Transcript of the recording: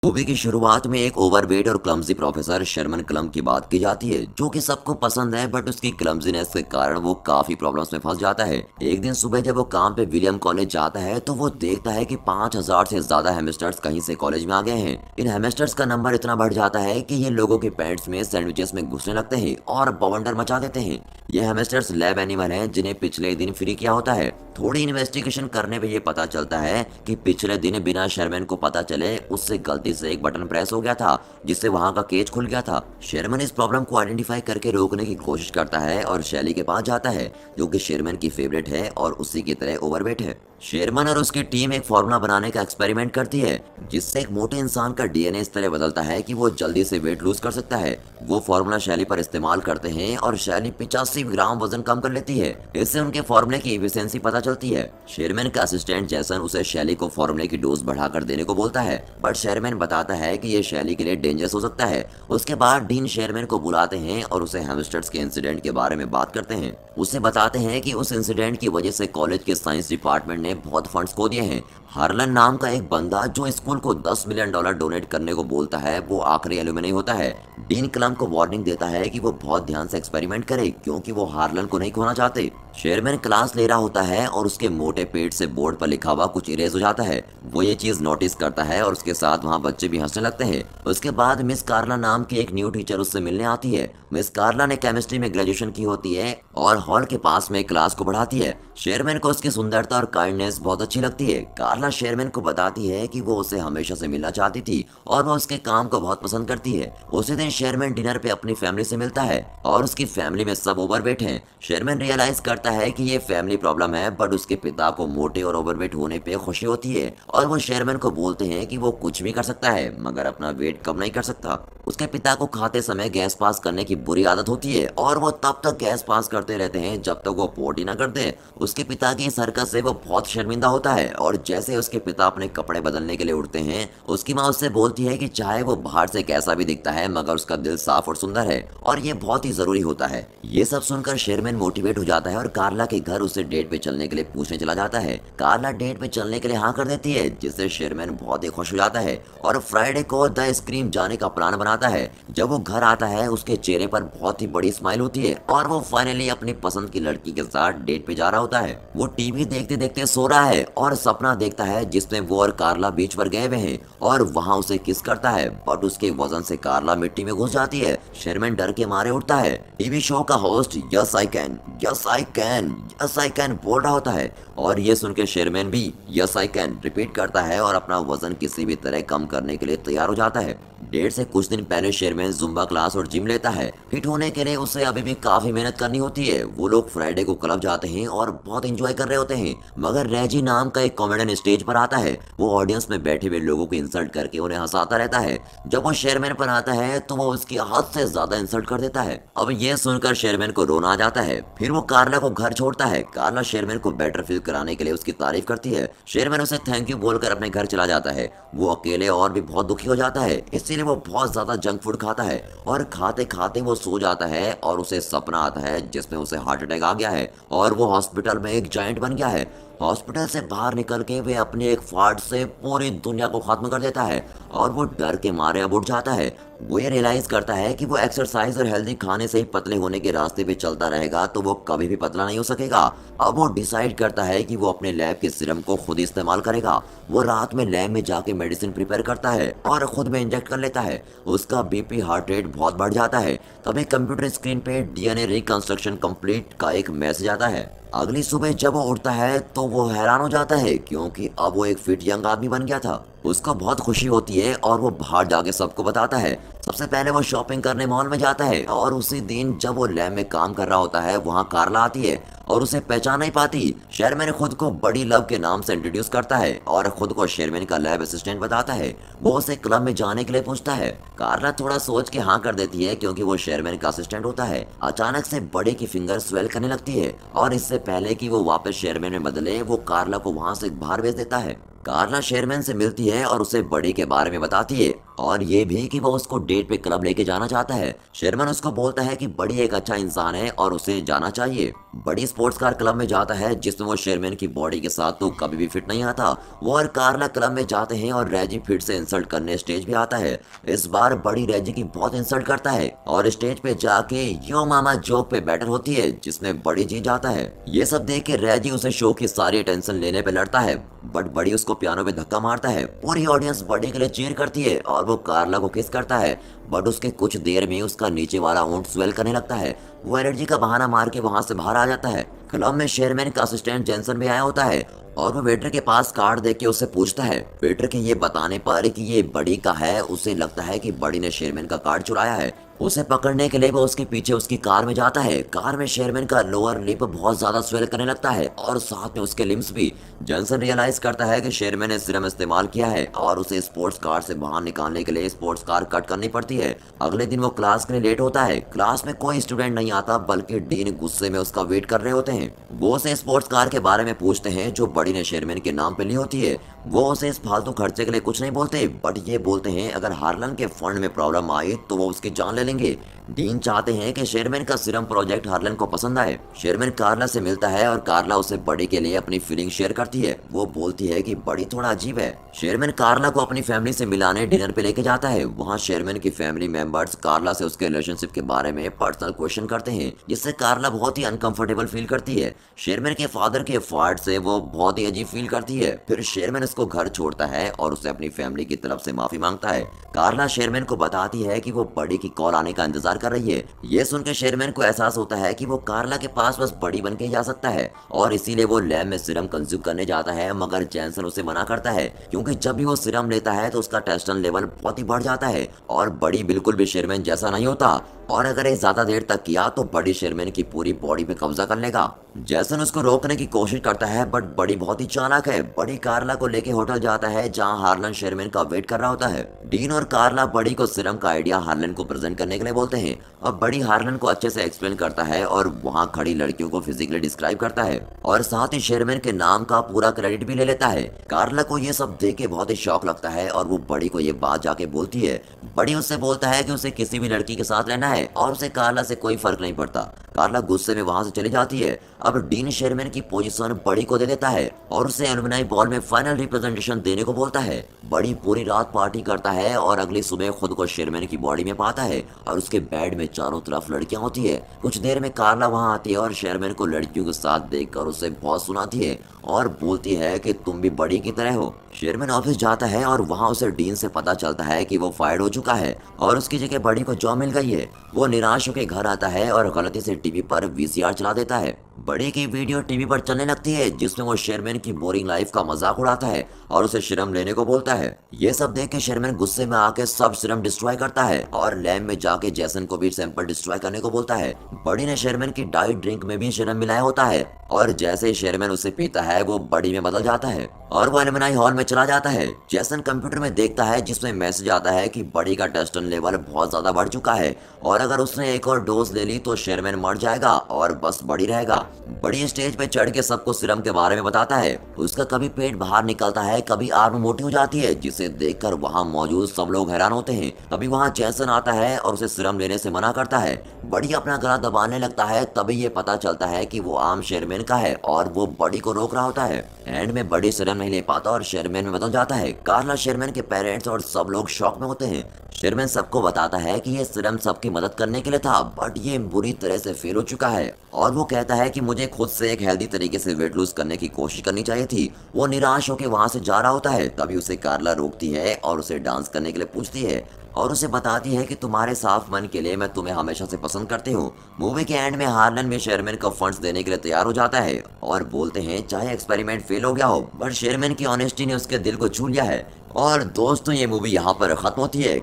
Movie की शुरुआत में एक ओवरवेट और क्लमजी प्रोफेसर शर्मन क्लम की बात की जाती है, जो कि सबको पसंद है, बट उसकी क्लमजीनेस के कारण वो काफी प्रॉब्लम्स में फंस जाता है। एक दिन सुबह जब वो काम पे विलियम कॉलेज जाता है तो वो देखता है कि 5000 से ज्यादा हेमस्टर्स कहीं से कॉलेज में आ गए हैं। इन हेमस्टर्स का नंबर इतना बढ़ जाता है कि ये लोगों के पैंट्स में सैंडविचेस में घुसने लगते हैं और बवंडर मचा देते हैं। ये हेमस्टर्स लैब एनिमल हैं जिन्हें पिछले दिन फ्री किया होता है। थोड़ी इन्वेस्टिगेशन करने पे ये पता चलता है कि पिछले दिन बिना शेरमैन को पता चले उससे गलती से एक बटन प्रेस हो गया था, जिससे वहां का केज खुल गया था। शेरमैन इस प्रॉब्लम को आइडेंटिफाई करके रोकने की कोशिश करता है और शैली के पास जाता है, जो कि शेरमैन की फेवरेट है और उसी की तरह ओवरवेट है। शेरमैन और उसकी टीम एक फॉर्मूला बनाने का एक्सपेरिमेंट करती है, जिससे एक मोटे इंसान का डीएनए इस तरह बदलता है कि वो जल्दी से वेट लूज कर सकता है। वो फॉर्मूला शैली पर इस्तेमाल करते हैं और शैली 85 ग्राम वजन कम कर लेती है। इससे उनके फॉर्मूले की एफिशिएंसी पता चलती है। शेरमैन का असिस्टेंट जैसन उसे शैली को फॉर्मूले की डोज बढ़ाकर देने को बोलता है, बट शेरमैन बताता है कि ये शैली के लिए डेंजरस हो सकता है। उसके बाद डीन शेरमैन को बुलाते हैं और उसे हैमस्टर्स के इंसिडेंट के बारे में बात करते हैं। उसे बताते हैं कि उस इंसिडेंट की वजह से कॉलेज के साइंस डिपार्टमेंट ने बहुत फंड्स खो दिए हैं। हार्लन नाम का एक बंदा जो स्कूल को $10 मिलियन डोनेट करने को बोलता है, वो आखिरी एल्यूमिनी होता है। डीन क्लम को वार्निंग देता है कि वो बहुत ध्यान से एक्सपेरिमेंट करे, क्योंकि वो हार्लन को नहीं खोना चाहते। शेरमैन क्लास ले रहा होता है और उसके मोटे पेट से बोर्ड पर लिखा हुआ कुछ इरेज हो जाता है। वो ये चीज नोटिस करता है और उसके साथ वहाँ बच्चे भी हंसने लगते हैं। उसके बाद मिस कार्ला नाम की एक न्यू टीचर उससे मिलने आती है। मिस कार्ला ने केमिस्ट्री में ग्रेजुएशन की होती है और हॉल के पास में क्लास को बढ़ाती है। शेरमैन को उसकी सुंदरता और काइंडनेस बहुत अच्छी लगती है। कार्ला शेरमैन को बताती है कि वो उसे हमेशा से मिलना चाहती थी और वो उसके काम को बहुत पसंद करती है। उसी दिन शेरमैन डिनर पे अपनी फैमिली से मिलता है और उसकी फैमिली में सब ओवरवेट हैं। शेरमैन रियलाइज करता है कि ये फैमिली प्रॉब्लम है, बट उसके पिता को मोटे और ओवरवेट होने पे खुशी होती है और वो शेरमैन को बोलते हैं कि वो कुछ भी कर सकता है, मगर अपना वेट कम नहीं कर सकता। उसके पिता को खाते समय गैस पास करने की बुरी आदत होती है और वो तब तक गैस पास करते रहते हैं जब तक वो पोटी ना कर दे। उसके पिता की इस हरकत से वो बहुत शर्मिंदा होता है और जैसे उसके पिता अपने कपड़े बदलने के लिए उठते हैं, उसकी माँ उससे बोलती है कि चाहे वो बाहर से कैसा भी दिखता है, मगर उसका दिल साफ और सुंदर है और ये बहुत ही जरूरी होता है। ये सब सुनकर शेरमैन मोटिवेट हो जाता है और कार्ला के घर उसे डेट पे चलने के लिए पूछने चला जाता है। कार्ला डेट पे चलने के लिए हाँ कर देती है, जिससे शेरमैन बहुत ही खुश हो जाता है और फ्राइडे को द स्क्रीम जाने का प्लान बनाता है। जब वो घर आता है, उसके चेहरे पर बहुत ही बड़ी स्माइल होती है और वो फाइनली अपनी पसंद की लड़की के साथ डेट पे जा रहा होता है। वो टीवी देखते देखते सो रहा है और सपना देखता है जिसमें वो और कार्ला बीच पर गए हुए हैं और वहाँ उसे किस करता है, बट उसके वजन से कार्ला मिट्टी में घुस जाती है। शेरमैन डर के मारे उठता है। टीवी शो का host yes I can, yes I can, yes I can बोल रहा होता है और ये सुन के शेरमैन भी यस आई कैन रिपीट करता है और अपना वजन किसी भी तरह कम करने के लिए तैयार हो जाता है। डेट से कुछ दिन पहले शेरमैन जुम्बा क्लास और जिम लेता है। फिट होने के लिए उसे अभी भी काफी मेहनत करनी होती है। वो लोग फ्राइडे को क्लब जाते हैं और बहुत एंजॉय कर रहे होते हैं, मगर रेजी नाम का एक कॉमेडियन स्टेज पर आता है। वो ऑडियंस में बैठे हुए लोगों को इंसल्ट करके उन्हें हंसाता रहता है। जब वो शेरमैन पर आता है तो वो उसकी हद से ज्यादा इंसल्ट कर देता है। अब ये सुनकर शेरमैन को रोना आ जाता है। फिर वो कार्ला को घर छोड़ता है। कार्ला शेरमैन को बेटर फील कराने के लिए उसकी तारीफ करती है। शेरमैन उसे थैंक यू बोलकर अपने घर चला जाता है। वो अकेले और भी बहुत दुखी हो जाता है, इसीलिए वो बहुत ज्यादा जंक फूड खाता है और खाते खाते वो सो जाता है और उसे सपना आता है जिसमें उसे हार्ट अटैक आ गया है और वो हॉस्पिटल में एक जायंट बन गया है। हॉस्पिटल से बाहर निकल के वे अपने एक फाड़ से पूरी दुनिया को खत्म कर देता है और वो डर के मारे अब उठ जाता है। वो ये रियलाइज करता है कि वो एक्सरसाइज और हेल्दी खाने से ही पतले होने के रास्ते पे चलता रहेगा तो वो कभी भी पतला नहीं हो सकेगा। अब वो डिसाइड करता है कि वो अपने लैब के सीरम को खुद इस्तेमाल करेगा। वो रात में लैब में जाके मेडिसिन प्रिपेयर करता है और खुद में इंजेक्ट कर लेता है। उसका बीपी हार्ट रेट बहुत बढ़ जाता है। तभी कंप्यूटर स्क्रीन पे डीएनए रिकंस्ट्रक्शन कंप्लीट का एक मैसेज आता है। अगली सुबह जब वो उठता है तो वो हैरान हो जाता है, क्योंकि अब वो एक फिट यंग आदमी बन गया था। उसको बहुत खुशी होती है और वो बाहर जाके सबको बताता है। सबसे पहले वो शॉपिंग करने मॉल में जाता है और उसी दिन जब वो लैब में काम कर रहा होता है, वहाँ कार्ला आती है और उसे पहचान नहीं पाती। शेरमैन खुद को बड़ी लव के नाम से इंट्रोड्यूस करता है और खुद को शेरमैन का लैब असिस्टेंट बताता है। वो उसे क्लब में जाने के लिए पूछता है। कार्ला थोड़ा सोच के हाँ कर देती है, क्योंकि वो शेरमैन का असिस्टेंट होता है। अचानक से बड़े की फिंगर स्वेल करने लगती है और इससे पहले कि वो वापस शेरमैन में बदले, वो कार्ला को वहाँ से बाहर भेज देता है। कार्ला शेरमैन से मिलती है और उसे बड़ी के बारे में बताती है और ये भी कि वो उसको डेट पे क्लब लेके जाना चाहता है। शेरमैन उसको बोलता है कि बड़ी एक अच्छा इंसान है और उसे जाना चाहिए। बड़ी स्पोर्ट्स कार क्लब में जाता है जिसमें वो शेरमैन की बॉडी के साथ तो कभी भी फिट नहीं आता। वो और कार्ला क्लब में जाते हैं और रेजी फिट से इंसल्ट करने स्टेज पे आता है। इस बार बड़ी रेजी की बहुत इंसल्ट करता है और स्टेज पे जाके यो मामा जोक पे बैटर होती है जिसमें बड़ी जीत जाता है। ये सब देख के रेजी उसे शो की सारी अटेंशन लेने पे लड़ता है बट बड़ी उसको पियानो पे धक्का मारता है। पूरी ऑडियंस बड़ी के लिए चीयर करती है और वो कार्ला को किस करता है बट उसके कुछ देर में उसका नीचे वाला ऊंट स्वेल करने लगता है। वो एलर्जी का बहाना मार के वहां से बाहर आ जाता है। क्लब में शेरमैन का असिस्टेंट जेंसन भी आया होता है और वो वेटर के पास कार्ड देख के उससे पूछता है। वेटर के ये बताने पर कि ये बड़ी का है उसे लगता है कि बड़ी ने शेरमैन का कार्ड चुराया है। उसे पकड़ने के लिए वो उसके पीछे उसकी कार में जाता है। कार में शेरमैन का लोअर लिप बहुत ज्यादा स्वेल करने लगता है और साथ में उसके लिम्स भी। जॉनसन रियलाइज करता है कि शेरमैन ने सीरम इस्तेमाल किया है और उसे स्पोर्ट्स कार से बाहर निकालने के लिए स्पोर्ट्स कार कट करनी पड़ती है। अगले दिन वो क्लास के लिए लेट होता है। क्लास में कोई स्टूडेंट नहीं आता बल्कि डीन गुस्से में उसका वेट कर रहे होते हैं। वो उसे स्पोर्ट्स कार के बारे में पूछते हैं जो बड़ी ने शेरमैन के नाम पे ली होती है। वो उसे इस फालतू खर्चे के लिए कुछ नहीं बोलते बट ये बोलते हैं अगर हार्लन के फंड में प्रॉब्लम आए तो वो उसकी जान ले लेंगे। डीन चाहते हैं कि शेरमैन का सीरम प्रोजेक्ट हार्लन को पसंद आए। शेरमैन कार्ला से मिलता है और कार्ला उसे बड़ी के लिए अपनी फीलिंग शेयर करती है। वो बोलती है कि बड़ी थोड़ा अजीब है। शेरमैन कार्ला को अपनी फैमिली से मिलाने डिनर पे लेके जाता है। वहाँ शेरमैन की फैमिली मेंबर्स कार्ला से उसके रिलेशनशिप के बारे में पर्सनल क्वेश्चन करते हैं जिससे कार्ला बहुत ही अनकंफर्टेबल फील करती है। शेरमैन के फादर के फाल्ट से वो बहुत ही अजीब फील करती है। फिर शेरमैन उसको घर छोड़ता है और उसे अपनी फैमिली की तरफ से माफी मांगता है। कार्ला शेरमैन को बताती है कि वो बड़ी की कॉल आने का इंतजार कर रही है। ये सुनकर शेरमैन को एहसास होता है कि वो कार्ला के पास बस बड़ी बन के ही जा सकता है और इसीलिए वो लैब में सीरम कंज्यूम करने जाता है मगर जैनसन उसे मना करता है क्योंकि जब भी वो सीरम लेता है तो उसका टेस्टोस्टेरोन लेवल बहुत ही बढ़ जाता है और बड़ी बिल्कुल भी शेरमैन जैसा नहीं होता और अगर ये ज्यादा देर तक किया तो बड़ी शेरमैन की पूरी बॉडी पे कब्जा कर लेगा। जैसन उसको रोकने की कोशिश करता है बट बड़ी बहुत ही चालाक है। बड़ी कार्ला को लेके होटल जाता है जहां हार्लन शेरमैन का वेट कर रहा होता है। डीन और कार्ला बड़ी को सीरम का आइडिया हार्लन को प्रेजेंट करने के लिए बोलते हैं और बड़ी हार्लन को अच्छे से एक्सप्लेन करता है और वहां खड़ी लड़कियों को फिजिकली डिस्क्राइब करता है और साथ ही शेरमैन के नाम का पूरा क्रेडिट भी ले लेता है। कार्ला को ये सब देख के बहुत ही शौक लगता है और वो बड़ी को ये बात जाके बोलती है। बड़ी उससे बोलता है कि उसे किसी भी लड़की के साथ रहना है और उसे कार्ला से कोई फर्क नहीं पड़ता। कार्ला गुस्से में वहां से चली जाती है। अब डीन शेरमैन की पोजीशन बड़ी को दे देता है और उसे एलुमनाई बॉल में फाइनल रिप्रेजेंटेशन देने को बोलता है। बड़ी पूरी रात पार्टी करता है और अगली सुबह खुद को शेरमैन की बॉडी में पाता है और उसके बेड में चारों तरफ लड़कियां होती है। कुछ देर में कार्ला वहां आती है और शेरमैन को लड़कियों के साथ देखकर उसे बहुत सुनाती है और बोलती है कि तुम भी बड़ी की तरह हो। शेरमैन ऑफिस जाता है और वहां उसे डीन से पता चलता है कि वो फायर्ड हो चुका है और उसकी जगह बड़ी को जॉब मिल गई है। वो निराश होकर घर आता है और गलती से टीवी पर वीसीआर चला देता है। बड़ी की वीडियो टीवी पर चलने लगती है जिसमें वो शेरमैन की बोरिंग लाइफ का मजाक उड़ाता है और उसे सीरम लेने को बोलता है। ये सब देख के शेरमैन गुस्से में आके सब सीरम डिस्ट्रॉय करता है और लैब में जाके जैसन को भी सैंपल डिस्ट्रॉय करने को बोलता है। बड़ी ने शेरमैन की डाइट ड्रिंक में भी सीरम मिलाया होता है और जैसे ही शेरमैन उसे पीता है वो बड़ी में बदल जाता है और वो एलुमनाई हॉल में चला जाता है। जैसन कंप्यूटर में देखता है जिसमें मैसेज आता है कि बड़ी का टेस्टोस्टेरोन लेवल बहुत ज्यादा बढ़ चुका है और अगर उसने एक और डोज ले ली तो शेरमैन मर जाएगा और बस बड़ी रहेगा। बड़ी स्टेज पे चढ़ के सबको सीरम के बारे में बताता है। उसका कभी पेट बाहर निकलता है कभी आर्म मोटी हो जाती है जिसे देखकर वहाँ मौजूद सब लोग हैरान होते हैं। तभी वहाँ जैसन आता है और उसे सीरम लेने से मना करता है। बड़ी अपना गला दबाने लगता है तभी ये पता चलता है कि वो आम शेरमैन का है और वो बड़ी को रोक रहा होता है। एंड में बड़ी सीरम नहीं ले पाता और शेरमैन में बदल जाता है। कार्ला शेरमैन के पेरेंट्स और सब लोग शॉक में होते हैं। शेरमैन सबको बताता है कि ये सीरम सबकी मदद करने के लिए था बट ये बुरी तरह से फेल हो चुका है और वो कहता है कि मुझे खुद से एक हेल्दी तरीके से वेट लूज करने की कोशिश करनी चाहिए थी। वो निराश होकर वहां से जा रहा होता है तभी उसे कार्ला रोकती है और उसे डांस करने के लिए पूछती है और उसे बताती है कि तुम्हारे साफ मन के लिए मैं तुम्हें हमेशा से पसंद करती हूँ। मूवी के एंड में हार्लन में शेरमैन को फंड्स देने के लिए तैयार हो जाता है और बोलते हैं चाहे एक्सपेरिमेंट फेल हो गया हो बट शेरमैन की ऑनेस्टी ने उसके दिल को छू लिया है। और दोस्तों ये मूवी यहाँ पर खत्म होती है।